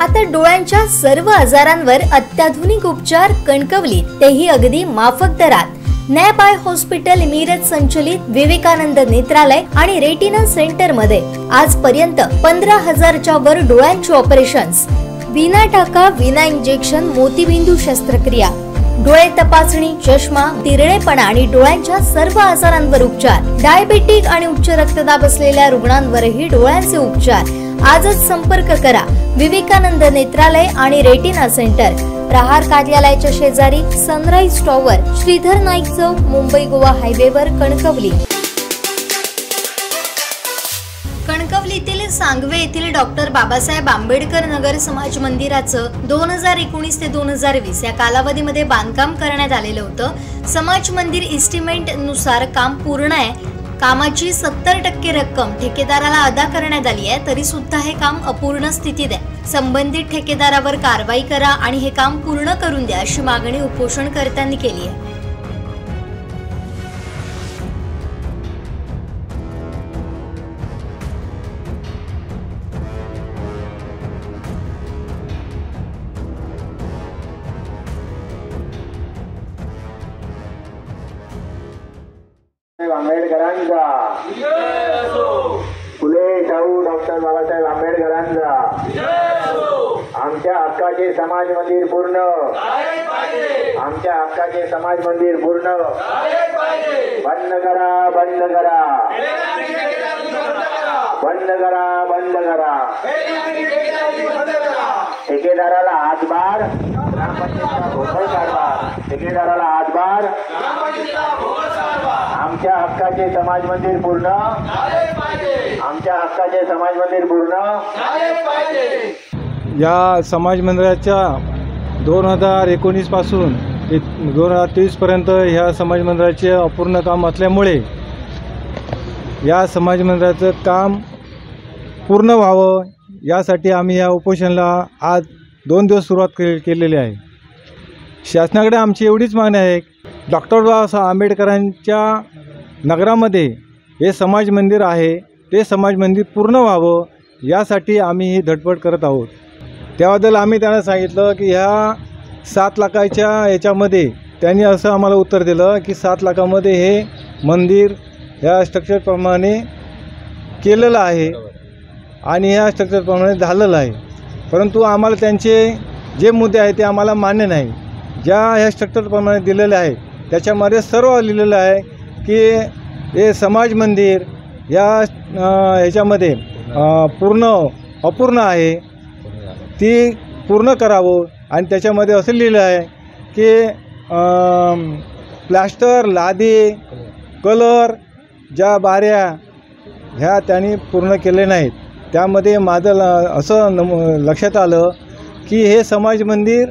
आता डोळ्यांच्या सर्व आजारांवर अत्याधुनिक उपचार कणकवलीत, तेही अगदी माफक दरात। नॅप आय हॉस्पिटल मिरज संचलित विवेकानंद नेत्रालय आणि रेटिना सेंटर मध्ये आजपर्यंत 15,000च्या वर डोळ्यांची ऑपरेशन्स, विना टाका विना इंजेक्शन मोतीबिंदू शस्त्रक्रिया, डोळे तपासणी, चष्मा, तिरळेपणा आणि डोळ्यांच्या सर्व आजारांवर उपचार, डायबिटिक आणि उच्च रक्तदाब असलेल्या रुग्णांवरही डोळ्यांचे उपचार। आजच संपर्क करा विवेकानंद नेत्रालय आणि रेटिना सेंटर, प्रहार कार्यालयाच्या शेजारी, सनराइज टॉवर, श्रीधर नाईक चौक, मुंबई गोवा हायवेवर, कणकवली। कणकवलीतील सांगवे येथील डॉक्टर बाबासाहेब आंबेडकर नगर समाज मंदिराचं 2019 ते 2020 या कालावधीमध्ये बांधकाम करण्यात आलेलं होतं। समाज मंदिर इस्टिमेट नुसार काम पूर्ण आहे। कामाची 70% रक्कम ठेकेदाराला अदा करण्यात आली आहे, तरी सुद्धा हे काम अपूर्ण स्थितीत आहे। संबंधित ठेकेदारावर कारवाई करा आणि हे काम पूर्ण करून द्या, अशी मागणी उपोषणकर्त्यांनी केली आहे। आंबेडकरांचा फुले शाहू डॉक्टर बाबासाहेब आंबेडकरांचा आमच्या हक्काचे समाज मंदिर पूर्ण, आमच्या हक्काचे समाज मंदिर पूर्ण बंद करा, बंद करा, बंद करा, बंद करा। ठेकेदाराला हातभार, ग्रामपंचायतीला भोकळ काढवा, ठेकेदाराला हातभार, आमच्या हक्काचे समाज मंदिर पूर्ण, आमच्या हक्काचे समाज मंदिर पूर्ण। या समाज मंदिराच्या 2019 पासून 2023 पर्यंत ह्या समाज मंदिराचे अपूर्ण काम असल्यामुळे या समाज मंदिराचं काम पूर्ण व्हावं यासाठी आम्ही या उपोषणाला आज 2 दिवस सुरुवात केलेली आहे। शासनाकडे आमची एवढीच मागणी आहे, डॉक्टर बाबासाहेब आंबेडकरांच्या नगरामध्ये हे समाज मंदिर आहे, ते समाज मंदिर पूर्ण व्हावं यासाठी आम्ही ही धडपड करत आहोत। त्याबद्दल आम्ही त्यांना सांगितलं की ह्या 7 लाखाच्या याच्यामध्ये त्यांनी असं आम्हाला उत्तर दिलं की 7 लाखामध्ये हे मंदिर ह्या स्ट्रक्चरप्रमाणे केलेलं आहे आणि ह्या स्ट्रक्चरप्रमाणे झालेलं आहे, परंतु आम्हाला त्यांचे जे मुद्दे आहेत ते आम्हाला मान्य नाही। ज्या ह्या स्ट्रक्चरप्रमाणे दिलेले आहे त्याच्यामध्ये सर्व लिहिलेलं आहे की हे समाज मंदिर या ह्याच्यामध्ये पूर्ण अपूर्ण आहे, ती पूर्ण करावं। आणि त्याच्यामध्ये असं लिहिलं आहे की प्लास्टर, लादी, कलर, ज्या बाऱ्या ह्या त्यांनी पूर्ण केले नाहीत। त्यामध्ये माझं असं लक्षात आलं की हे समाज मंदिर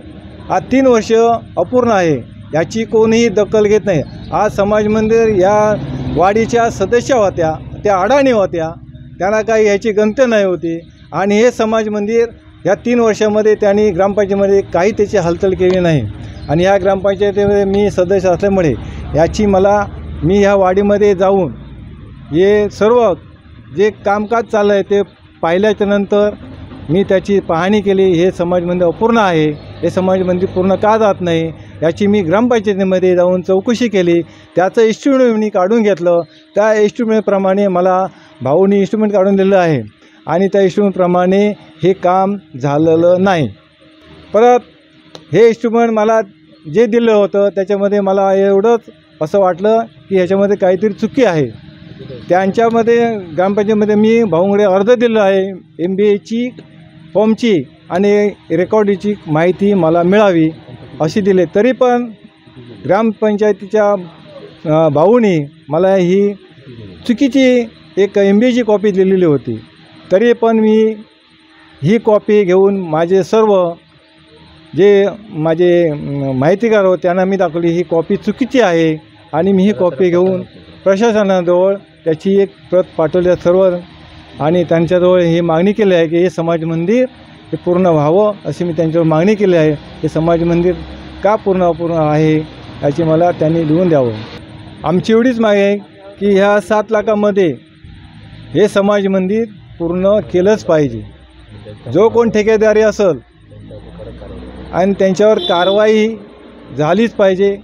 आज 3 वर्ष अपूर्ण आहे, याची कोणीही दखल घेत नाही। आज समाज मंदिर या वाडीच्या सदस्य होत्या, त्या अडाणी होत्या, त्यांना काही ह्याची गणती नाही होती आणि हे समाज मंदिर या 3 वर्षामध्ये त्यांनी ग्रामपंचायतीमध्ये काही त्याची हालचाल केली नाही। आणि ह्या ग्रामपंचायतीमध्ये मी सदस्य असल्यामुळे याची मी ह्या वाडीमध्ये जाऊन हे सर्व जे कामकाज चाललं आहे ते पाहिल्याच्यानंतर मी त्याची पाहणी केली। हे समाज मंदिर अपूर्ण आहे, हे समाज मंदिर पूर्ण का जात नाही याची मी ग्रामपंचायतीमध्ये जाऊन चौकशी केली। त्याचं इस्टिमेट मी काढून घेतलं। त्या इस्टिमेटप्रमाणे मला भाऊनी इस्टिमेट काढून दिलं आहे आणि त्या इस्टिमेटप्रमाणे हे काम झालेलं नाही। परत हे इस्टिमेट मला जे दिलं होतं त्याच्यामध्ये मला एवढंच असं वाटलं की ह्याच्यामध्ये काहीतरी चुकी आहे। त्यांच्यामध्ये ग्रामपंचायतीमध्ये मी भाऊंकडे अर्ज दिलं आहे, MBAची फॉर्मची आणि रेकॉर्डची माहिती मला मिळावी अशी दिली, तरी पण ग्रामपंचायतीच्या भाऊनी मला ही चुकीची एक MBAची कॉपी दिलेली होती। तरी पण मी ही कॉपी घेऊन माझे सर्व जे माझे माहितीगार होते त्यांना मी दाखवली ही कॉपी चुकीची आहे आणि मी ही कॉपी घेऊन प्रशासनाजवळ त्याची एक प्रत पाठवल्या सर्व आणि त्यांच्याजवळ ही मागणी केली आहे की हे समाज मंदिर हे पूर्ण व्हावं अशी मी त्यांच्यावर मागणी केली आहे। हे समाज मंदिर का अपूर्ण आहे याची मला त्यांनी लिहून द्यावं। आमची एवढीच मागणी आहे की ह्या 7 लाखामध्ये हे समाज मंदिर पूर्ण केलंच पाहिजे। जो कोण ठेकेदारी असेल आणि त्यांच्यावर कारवाई झालीच पाहिजे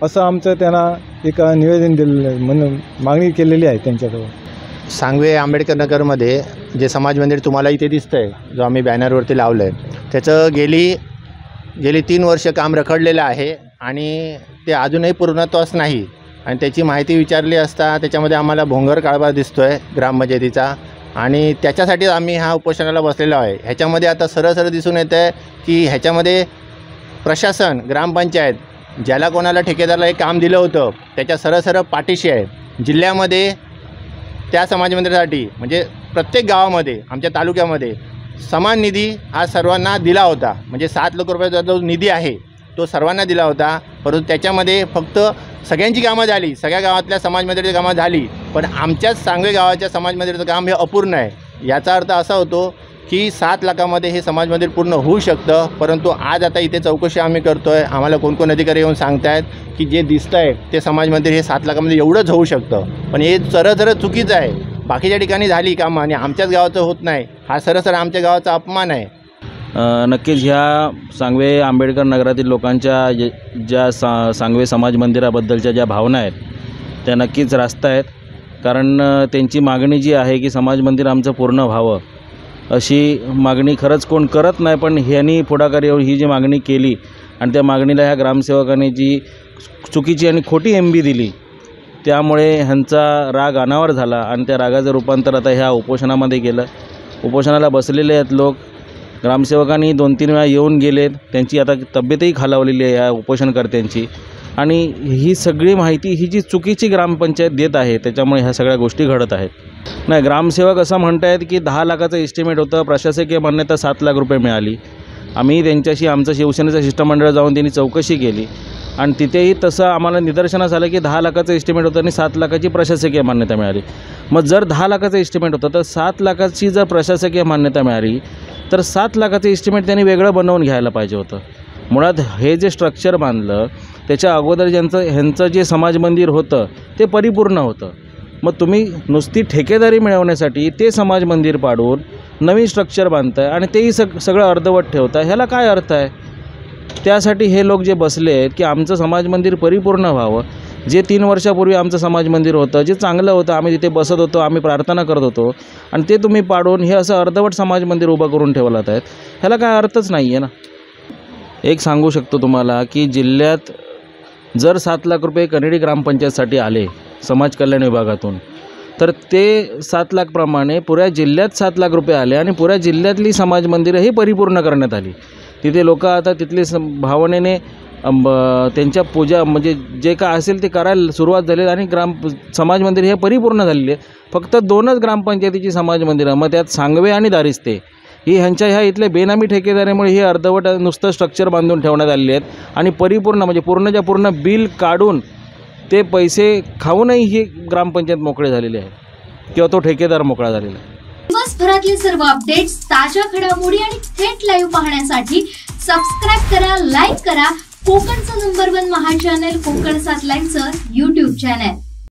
असं आमचं त्यांना एक निवेदन दिलेलं म्हणून मागणी केलेली आहे त्यांच्याजवळ. सांगवे आंबेडकर नगरमध्ये जे समाज मंदिर तुम्हाला इथे दिसतं आहे, जो आम्ही बॅनरवरती लावलं आहे, त्याचं गेली 3 वर्ष काम रखडलेलं आहे आणि ते अजूनही पूर्णत्वास नाही. आणि त्याची माहिती विचारली असता त्याच्यामध्ये आम्हाला भोंगर काळबा दिसतो आहे ग्रामपंचायतीचा, आणि त्याच्यासाठीच आम्ही हा उपोषणाला बसलेलो आहे. ह्याच्यामध्ये आता सरळ दिसून येतं आहे की ह्याच्यामध्ये प्रशासन, ग्रामपंचायत ज्याला कोणाला ठेकेदाराला हे काम दिलं होतं त्याच्या सरळ पाठीशी आहे. जिल्ह्यामध्ये त्या समाज मंदिरासाठी म्हणजे प्रत्येक गावामध्ये आमच्या तालुक्यामध्ये समान निधी हा सर्वांना दिला होता. म्हणजे 7 लाख रुपयाचा जो निधी आहे तो सर्वांना दिला होता, परंतु त्याच्यामध्ये फक्त सगळ्यांची कामं झाली, सगळ्या गावातल्या समाज मंदिराची कामं झाली, पण आमच्याच सांगवे गावाच्या समाज मंदिराचं काम हे अपूर्ण आहे. याचा अर्थ असा होतो की 7 लाखामध्ये हे समाज मंदिर पूर्ण होऊ शकतं. परंतु आज आता इथे चौकशी आम्ही करतो आहे. आम्हाला कोण अधिकारी येऊन सांगत आहेत की जे दिसतं आहे ते समाज मंदिर हे 7 लाखामध्ये एवढंच होऊ शकतं, पण हे सरळ चुकीचं आहे. बाकीच्या ठिकाणी झाली कामं आणि आमच्याच गावाचं होत नाही, हा सरळ आमच्या गावाचा अपमान आहे. नक्कीच ह्या सांगवे आंबेडकर नगरातील लोकांच्या ज्या सांगवे समाज मंदिराबद्दलच्या ज्या भावना आहेत त्या नक्कीच रास्त आहेत. कारण त्यांची मागणी जी आहे की समाज मंदिर आमचं पूर्ण व्हावं अशी मागणी खरंच कोण करत नाही, पण ह्यांनी पुढाकारी येऊन ही जी मागणी केली आणि त्या मागणीला ह्या ग्रामसेवकांनी जी चुकीची आणि खोटी एमबी दिली त्यामुळे ह्यांचा राग अनावर झाला आणि त्या रागाचं रूपांतर आता ह्या उपोषणामध्ये केलं. उपोषणाला बसलेले आहेत लोक. ग्रामसेवकांनी 2-3 वेळा येऊन गेलेत, त्यांची आता तब्येतही खालावलेली आहे या उपोषणकर्त्यांची. आणि ही सगळी माहिती ही जी चुकीची ग्रामपंचायत देत आहे त्याच्यामुळे ह्या सगळ्या गोष्टी घडत आहेत. नाही, ग्रामसेवक असं म्हणत आहेत की 10 लाखाचं एस्टिमेट होतं, प्रशासकीय मान्यता 7 लाख रुपये मिळाली. आम्ही त्यांच्याशी आमचं शिवसेनेचं शिष्टमंडळ जाऊन त्यांनी चौकशी केली आणि तिथेही तसं आम्हाला निदर्शनास आलं की 10 लाखाचं एस्टिमेट होतं आणि 7 लाखाची प्रशासकीय मान्यता मिळाली. मग जर 10 लाखाचं एस्टिमेट होतं तर 7 लाखाची जर प्रशासकीय मान्यता मिळाली तर 7 लाखाचं एस्टिमेट त्यांनी वेगळं बनवून घ्यायला पाहिजे होतं. मुळात हे जे स्ट्रक्चर बांधलं त्याच्या अगोदर ह्यांचं जे समाज मंदिर होतं ते परिपूर्ण होतं. मग तुम्ही नुसती ठेकेदारी मिळवण्यासाठी ते समाज मंदिर पाडून नवीन स्ट्रक्चर बांधताय आणि तेही सगळं अर्धवट ठेवताय, ह्याला काय अर्थ आहे? त्यासाठी हे लोक जे बसले आहेत की आमचं समाज मंदिर परिपूर्ण व्हावं, जे 3 वर्षापूर्वी आमचं समाज मंदिर होतं जे चांगलं होतं, आम्ही तिथे बसत होतो, आम्ही प्रार्थना करत होतो, आणि ते तुम्ही पाडून हे असं अर्धवट समाज मंदिर उभं करून ठेवलात आहेत, ह्याला काय अर्थच नाही आहे ना. एक सांगू शकतो तुम्हाला की जिल्ह्यात जर 7 लाख रुपये कनेडी ग्रामपंचायतसाठी आले समाज कल्याण विभागातून तर ते 7 लाखप्रमाणे पुऱ्या जिल्ह्यात 7 लाख रुपये आले आणि पुऱ्या जिल्ह्यातली समाज मंदिरंही परिपूर्ण करण्यात आली. तिथे लोक आता तिथले भावनेने त्यांच्या पूजा म्हणजे जे काय असेल ते करायला सुरुवात झाली आणि समाज मंदिर हे परिपूर्ण झालेले. फक्त 2च ग्रामपंचायतीची समाज मंदिरं, मग त्यात सांगवे आणि दारिस्ते ही ह्या इथल्या बेनामी ठेकेदारामुळे हे अर्धवट नुसतं स्ट्रक्चर बांधून ठेवण्यात आलेले आहेत आणि परिपूर्ण म्हणजे पूर्णच्या पूर्ण बिल काढून ते पैसे खाऊनही ही ग्रामपंचायत मोकळे झालेले आहे किंवा तो ठेकेदार मोकळा झालेला आहे. दिवसभरातले सर्व अपडेट्स, ताज्या घडामोडी आणि थेट लाईव्ह पाहण्यासाठी सबस्क्राईब करा, लाईक करा कोकणचं नंबर 1 महा चॅनल कोकण 7 लाईनचं YouTube चॅनल.